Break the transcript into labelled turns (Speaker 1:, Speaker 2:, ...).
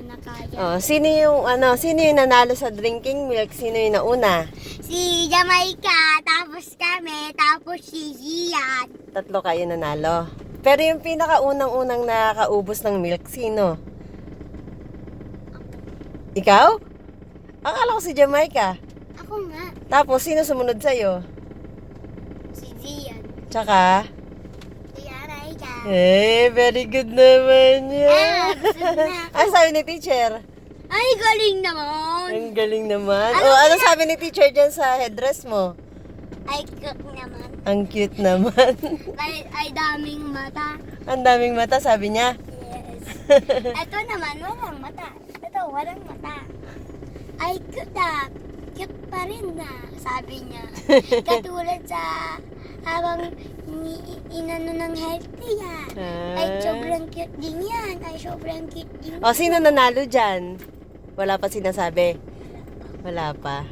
Speaker 1: na kaya.
Speaker 2: Oh, sino yung nanalo sa drinking milk? Sino yung nauna?
Speaker 1: Si Jamaica, tapos kami, tapos si Gian.
Speaker 2: Tatlo kayo nanalo. Pero yung pinakaunang-unang nakakaubos ng milk, sino? Ikaw? Akala ko si Jamaica.
Speaker 1: Ako nga,
Speaker 2: Tapos, sino sumunod sa'yo?
Speaker 1: si Gian.
Speaker 2: Tsaka?
Speaker 1: Si Jamaica.
Speaker 2: Very good naman yan.
Speaker 1: Busog na ako.
Speaker 2: Ano sabi ni teacher?
Speaker 1: Ay, galing naman.
Speaker 2: Ang galing naman.
Speaker 1: Ano
Speaker 2: Ano sabi ni teacher dyan sa headdress mo?
Speaker 1: Ay, cook naman.
Speaker 2: Ang cute naman.
Speaker 1: Ay, daming mata.
Speaker 2: Ang daming mata, sabi niya.
Speaker 1: Yes. Ito naman, walang mata. Ito, walang mata. Ay, cute ah. Cute pa rin na, sabi niya. Katulad sa habang inano ng healthy yan. Ay, sobrang cute din yan. Ay, sobrang cute din.
Speaker 2: O, sino nanalo dyan? Wala pa sinasabi? Wala pa.